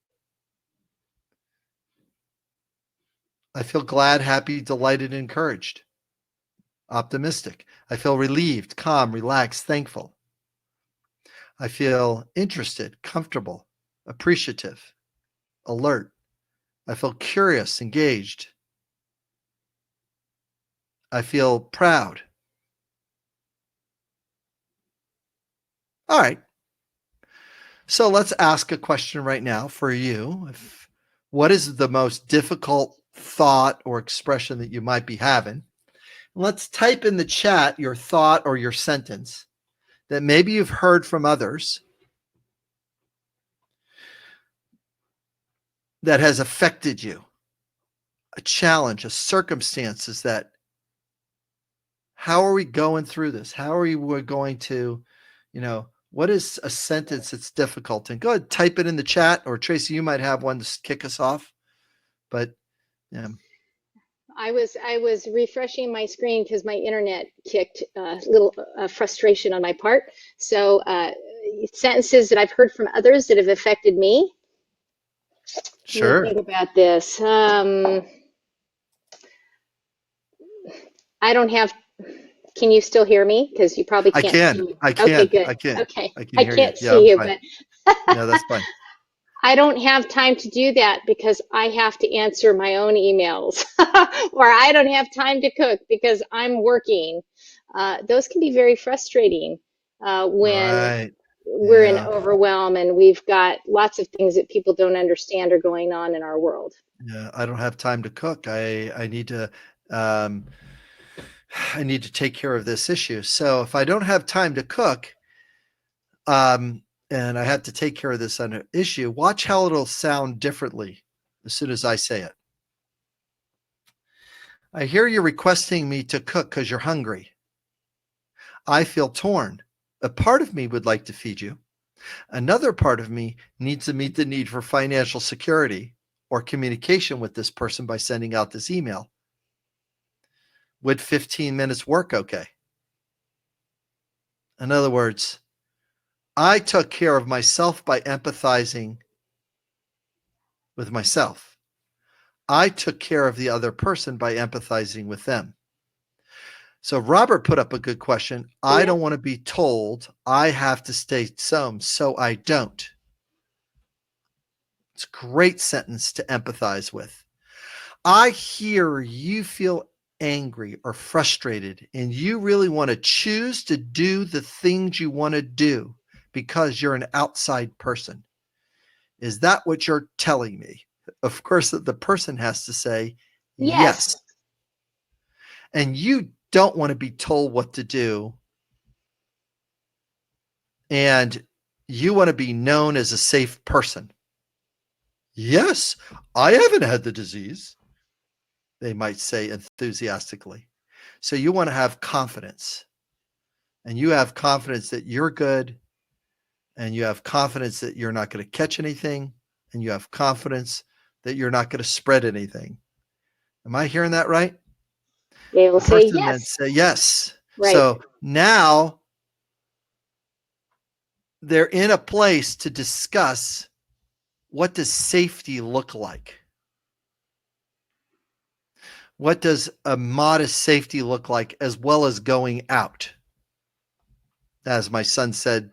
Speaker 2: I feel glad, happy, delighted, encouraged, optimistic. I feel relieved, calm, relaxed, thankful. I feel interested, comfortable, appreciative, alert. I feel curious, engaged. I feel proud. All right. So let's ask a question right now for you. What is the most difficult thought or expression that you might be having? Let's type in the chat your thought or your sentence that maybe you've heard from others that has affected you. A challenge, a circumstances that, how are we going through this? How are we going to, what is a sentence that's difficult? And go ahead, type it in the chat, or Tracy, you might have one to kick us off. But yeah.
Speaker 1: I was refreshing my screen because my internet kicked a little frustration on my part. So sentences that I've heard from others that have affected me.
Speaker 2: Sure.
Speaker 1: Let me think about this. I don't have. Can you still hear me? Because you probably can't.
Speaker 2: I can.
Speaker 1: Okay, good.
Speaker 2: I can.
Speaker 1: Okay,
Speaker 2: I
Speaker 1: can't see you, but
Speaker 2: no, that's fine.
Speaker 1: I don't have time to do that because I have to answer my own emails, or I don't have time to cook because I'm working. Those can be very frustrating when we're in overwhelm and we've got lots of things that people don't understand are going on in our world.
Speaker 2: Yeah, I don't have time to cook. I need to take care of this issue. So if I don't have time to cook, and I have to take care of this issue, watch how it'll sound differently as soon as I say it. I hear you're requesting me to cook because you're hungry. I feel torn. A part of me would like to feed you. Another part of me needs to meet the need for financial security or communication with this person by sending out this email. Would 15 minutes work okay? In other words, I took care of myself by empathizing with myself. I took care of the other person by empathizing with them. So Robert put up a good question. Yeah. I don't want to be told I have to stay home, so I don't. It's a great sentence to empathize with. I hear you feel angry or frustrated, and you really want to choose to do the things you want to do because you're an outside person. Is that what you're telling me? Of course, the person has to say yes. And you don't want to be told what to do and you want to be known as a safe person. Yes, I haven't had the disease, they might say enthusiastically. So you want to have confidence, and you have confidence that you're good, and you have confidence that you're not going to catch anything, and you have confidence that you're not going to spread anything. Am I hearing that right?
Speaker 1: They will
Speaker 2: The
Speaker 1: say
Speaker 2: person then
Speaker 1: yes.
Speaker 2: say yes.
Speaker 1: Right.
Speaker 2: So now they're in a place to discuss, what does safety look like? What does a modest safety look like, as well as going out? As my son said,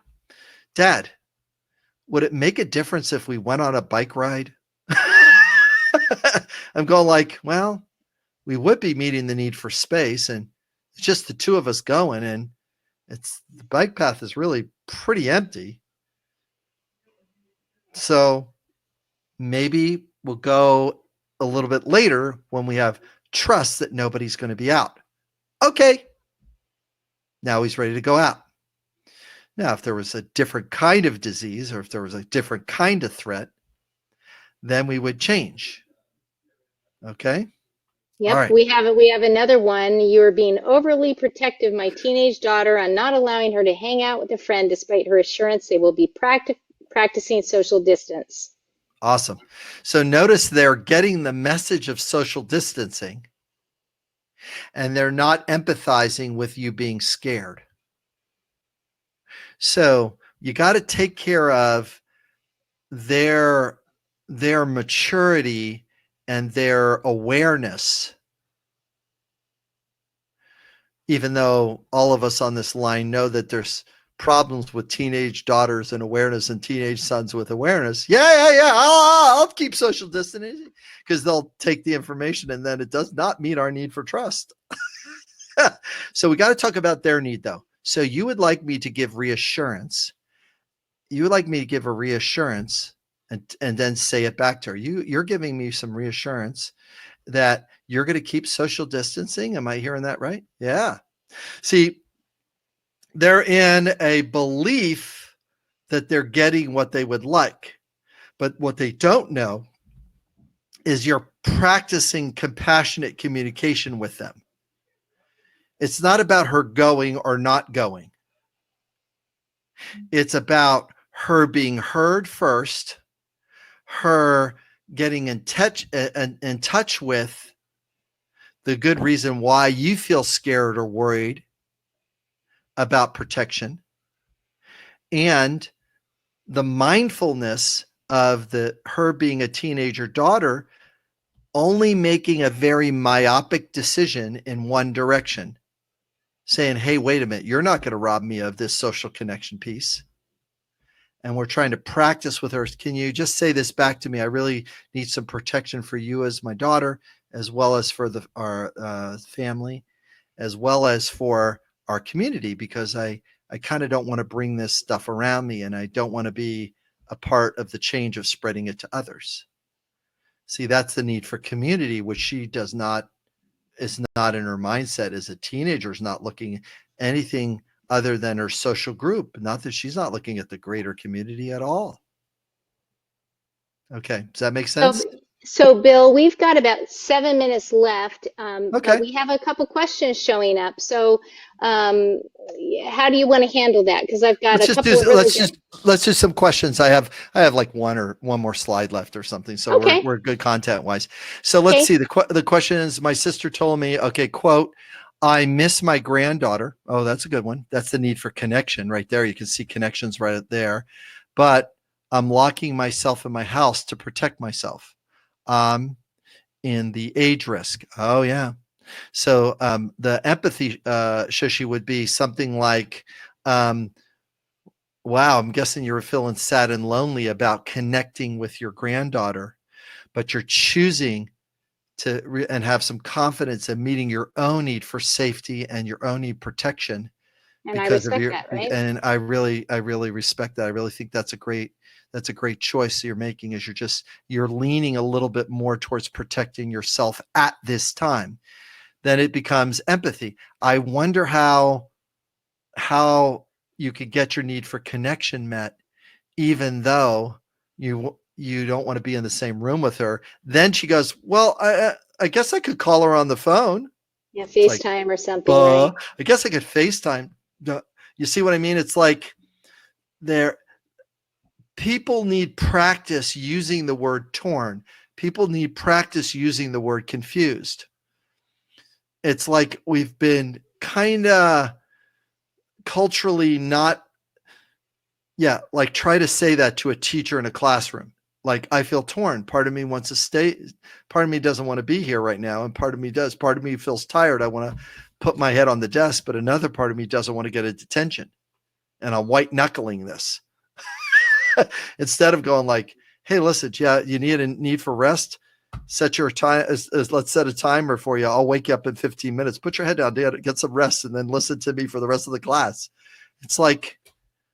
Speaker 2: Dad, would it make a difference if we went on a bike ride? I'm going like, well, we would be meeting the need for space, and it's just the two of us going, and the bike path is really pretty empty. So maybe we'll go a little bit later when we have trust that nobody's going to be out. Okay. Now he's ready to go out. Now, if there was a different kind of disease, or if there was a different kind of threat, then we would change. Okay. All
Speaker 1: Yep,
Speaker 2: right.
Speaker 1: we have another one. You're being overly protective of my teenage daughter on not allowing her to hang out with a friend despite her assurance they will be practicing social distance.
Speaker 2: Awesome. So notice they're getting the message of social distancing, and they're not empathizing with you being scared. So you got to take care of their maturity and their awareness. Even though all of us on this line know that there's problems with teenage daughters and awareness, and teenage sons with awareness. Yeah. I'll keep social distancing, because they'll take the information, and then it does not meet our need for trust. So we got to talk about their need, though. So you would like me to give reassurance. You would like me to give a reassurance, and then say it back to her. You're giving me some reassurance that you're going to keep social distancing. Am I hearing that right? Yeah. See, they're in a belief that they're getting what they would like, but what they don't know is you're practicing compassionate communication with them. It's not about her going or not going. It's about her being heard first, her getting in touch with the good reason why you feel scared or worried about protection, and the mindfulness of her being a teenager daughter only making a very myopic decision in one direction, saying, hey, wait a minute, you're not going to rob me of this social connection piece. And we're trying to practice with her. Can you just say this back to me? I really need some protection for you as my daughter, as well as for our family, as well as for our community, because I kind of don't want to bring this stuff around me, and I don't want to be a part of the change of spreading it to others. See, that's the need for community, which she is not in her mindset as a teenager, is not looking anything other than her social group. Not that she's not looking at the greater community at all. Okay. Does that make sense?
Speaker 1: So Bill, we've got about 7 minutes left,
Speaker 2: Okay.
Speaker 1: but we have a couple questions showing up. So how do you want to handle that? Because I've got
Speaker 2: let's do some questions. I have like one more slide left or something. So
Speaker 1: okay.
Speaker 2: we're good content wise. So let's see. The question is, my sister told me, okay, quote, I miss my granddaughter. Oh, that's a good one. That's the need for connection right there. You can see connections right there. But I'm locking myself in my house to protect myself. In the age risk. Oh yeah. So the empathy Shishi would be something like, wow, I'm guessing you were feeling sad and lonely about connecting with your granddaughter, but you're choosing to and have some confidence in meeting your own need for safety and your own need protection.
Speaker 1: And because I respect that, right?
Speaker 2: And I really respect that. I really think that's a great choice you're making, is you're leaning a little bit more towards protecting yourself at this time. Then it becomes empathy. I wonder how you could get your need for connection met, even though you don't want to be in the same room with her. Then she goes, well, I guess I could call her on the phone.
Speaker 1: Yeah,
Speaker 2: It's like,
Speaker 1: FaceTime or something, right?
Speaker 2: I guess I could FaceTime. You see what I mean? It's like people need practice using the word torn. People need practice using the word confused. It's like we've been kind of culturally not, like try to say that to a teacher in a classroom. Like, I feel torn. Part of me wants to stay. Part of me doesn't want to be here right now. And part of me does. Part of me feels tired. I want to put my head on the desk, but another part of me doesn't want to get a detention. And I'm white knuckling this instead of going like, hey, listen, you need a need for rest. Set your time. Let's set a timer for you. I'll wake you up in 15 minutes. Put your head down, Dad, get some rest, and then listen to me for the rest of the class. It's like,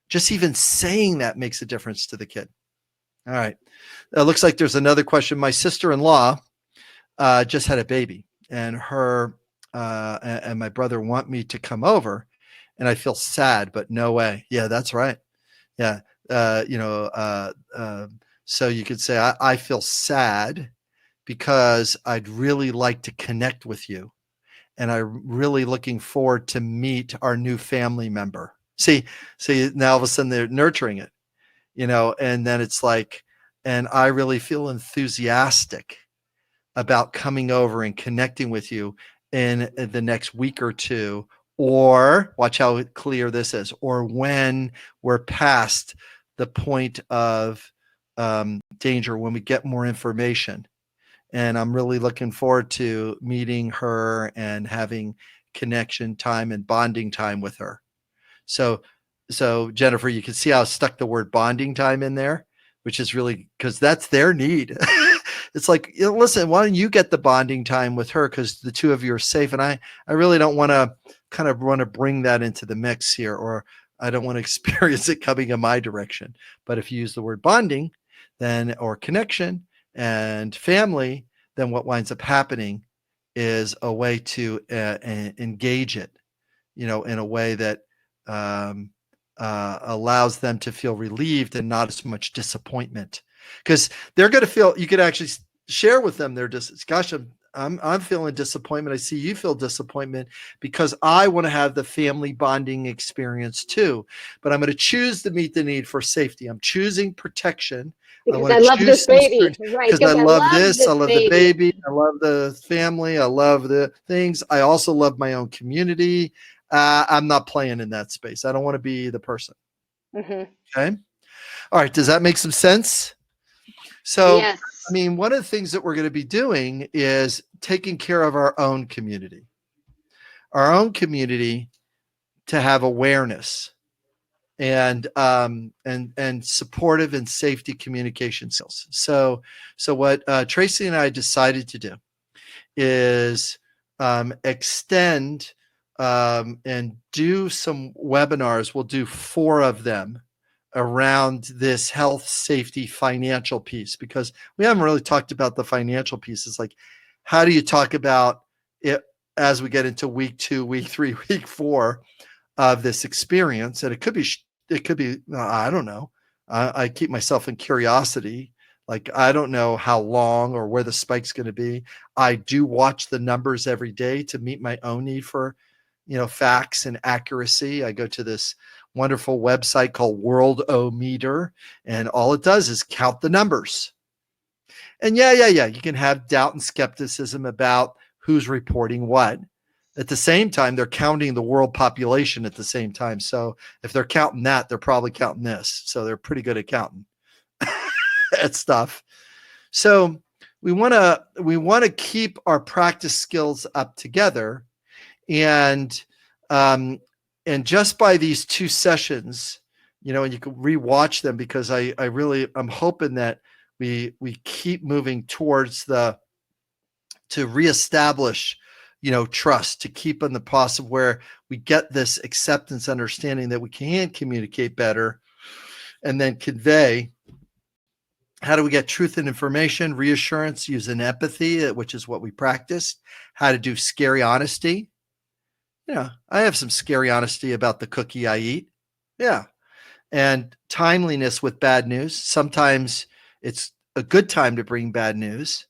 Speaker 2: just even saying that makes a difference to the kid. All right. It looks like there's another question. My sister-in-law just had a baby, and her and my brother want me to come over, and I feel sad, but no way. Yeah, that's right. Yeah. So you could say, I feel sad because I'd really like to connect with you, and I'm really looking forward to meet our new family member. See, now all of a sudden they're nurturing it, and then it's like, and I really feel enthusiastic about coming over and connecting with you in the next week or two, or watch how clear this is, or when we're past the point of danger, when we get more information. And I'm really looking forward to meeting her and having connection time and bonding time with her. So Jennifer, you can see how I stuck the word bonding time in there, which is really because that's their need. It's like, listen, why don't you get the bonding time with her, because the two of you are safe. And I really don't want to bring that into the mix here, or I don't want to experience it coming in my direction. But if you use the word bonding, then, or connection and family, then what winds up happening is a way to engage it, in a way that allows them to feel relieved and not as much disappointment, because they're going to feel, you could actually share with them their gosh, I'm feeling disappointment. I see you feel disappointment because I want to have the family bonding experience too, but I'm going to choose to meet the need for safety. I'm choosing protection.
Speaker 1: Because I love this baby, right?
Speaker 2: Because I love this. I love the baby. I love the family. I love the things. I also love my own community. I'm not playing in that space. I don't want to be the person.
Speaker 1: Mm-hmm.
Speaker 2: Okay. All right. Does that make some sense? So,
Speaker 1: yes.
Speaker 2: I mean, one of the things that we're going to be doing is taking care of our own community to have awareness and supportive and safety communication skills. So what Tracy and I decided to do is extend and do some webinars. We'll do 4 of them around this health, safety, financial piece, because we haven't really talked about the financial piece. It's like, how do you talk about it as we get into week 2, week 3, week 4 of this experience? And it could be, I don't know. I keep myself in curiosity. Like, I don't know how long or where the spike's going to be. I do watch the numbers every day to meet my own need for, facts and accuracy. I go to this wonderful website called Worldometer, and all it does is count the numbers. And you can have doubt and skepticism about who's reporting what. At the same time, they're counting the world population at the same time. So if they're counting that, they're probably counting this. So they're pretty good at counting at stuff. So we want to keep our practice skills up together, and just by these 2 sessions, and you can rewatch them, because I'm hoping that we keep moving towards to reestablish, trust, to keep in the process of where we get this acceptance, understanding that we can communicate better, and then convey. How do we get truth and information, reassurance, using empathy, which is what we practiced, how to do scary honesty. I have some scary honesty about the cookie I eat. Yeah. And timeliness with bad news. Sometimes it's a good time to bring bad news,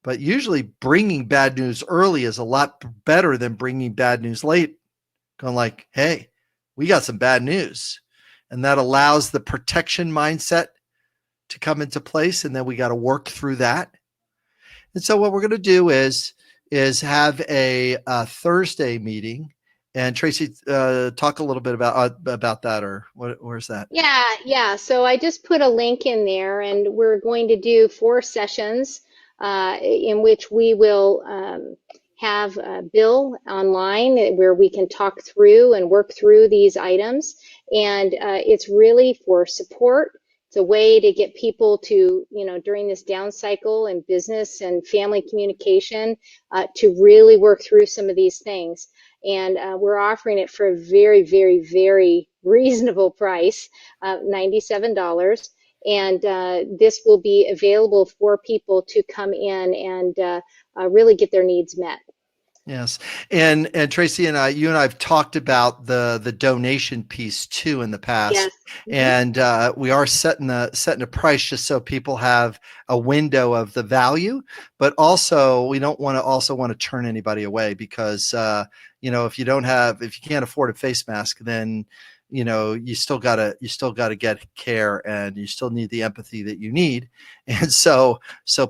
Speaker 2: but usually bringing bad news early is a lot better than bringing bad news late. Going like, hey, we got some bad news. And that allows the protection mindset to come into place. And then we got to work through that. And so what we're going to do is have a Thursday meeting. And Tracy, talk a little bit about that, or where's that?
Speaker 1: Yeah, yeah. So I just put a link in there, and we're going to do 4 sessions in which we will have Bill online where we can talk through and work through these items. And it's really for support. It's a way to get people to, during this down cycle in business and family communication, to really work through some of these things. And we're offering it for a very, very, very reasonable price, $97. And this will be available for people to come in and really get their needs met.
Speaker 2: Yes. And Tracy and you and I have talked about the donation piece too in the past.
Speaker 1: Yes.
Speaker 2: And we are setting a price just so people have a window of the value, but also we don't want to turn anybody away because if you can't afford a face mask, then you still gotta get care, and you still need the empathy that you need. And so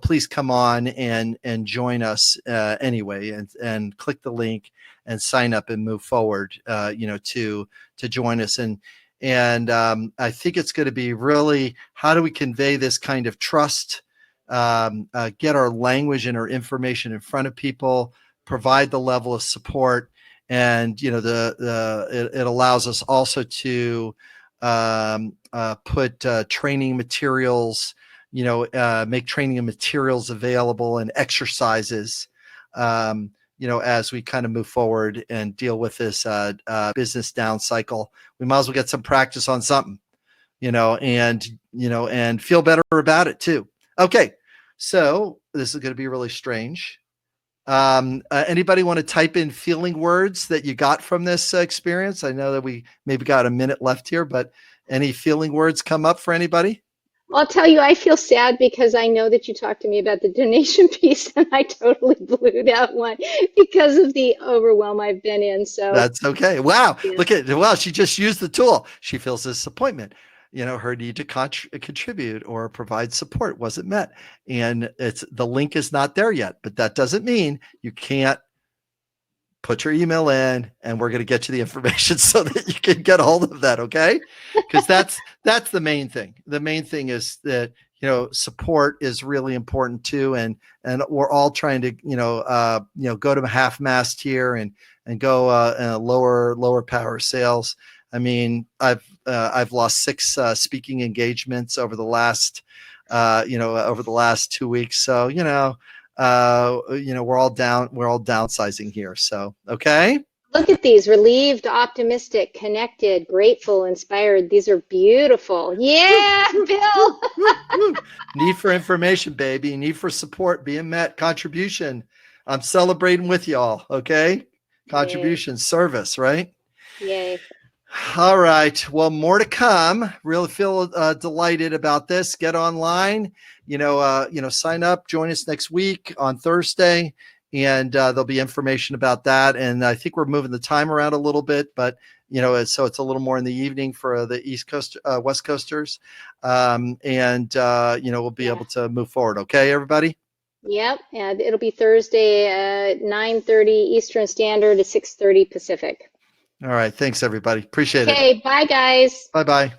Speaker 2: please come on and join us anyway, and click the link and sign up and move forward, to join us. And I think it's going to be really, how do we convey this kind of trust, get our language and our information in front of people, provide the level of support. And it allows us also to put training materials, make training materials available, and exercises, as we kind of move forward and deal with this business down cycle. We might as well get some practice on something, and feel better about it too. Okay, so this is going to be really strange. Anybody want to type in feeling words that you got from this experience? I know that we maybe got a minute left here, but any feeling words come up for anybody?
Speaker 1: I'll tell you, I feel sad because I know that you talked to me about the donation piece, and I totally blew that one because of the overwhelm I've been in. So
Speaker 2: That's okay. Wow.
Speaker 1: yeah.
Speaker 2: Wow. She just used the tool. She feels disappointment. Her need to contribute or provide support wasn't met. And the link is not there yet, but that doesn't mean you can't put your email in, and we're going to get you the information so that you can get a hold of that. Okay. Because that's the main thing. The main thing is that, support is really important too. And we're all trying to, go to half mast here and go lower power sales. I mean, I've lost 6 speaking engagements over the last 2 weeks. So, we're all downsizing here. So, okay.
Speaker 1: Look at these: relieved, optimistic, connected, grateful, inspired. These are beautiful. Yeah, Bill.
Speaker 2: Need for information, baby. Need for support being met. Contribution. I'm celebrating with y'all. Okay. Contribution, service, right?
Speaker 1: Yay.
Speaker 2: All right. Well, more to come. Really feel delighted about this. Get online. Sign up. Join us next week on Thursday, and there'll be information about that. And I think we're moving the time around a little bit, but so it's a little more in the evening for the East Coast, West Coasters, and we'll be able to move forward. Okay, everybody.
Speaker 1: Yep. And it'll be Thursday at 9:30 Eastern Standard to 6:30 Pacific.
Speaker 2: All right. Thanks, everybody. Appreciate it.
Speaker 1: Okay. Bye, guys.
Speaker 2: Bye-bye.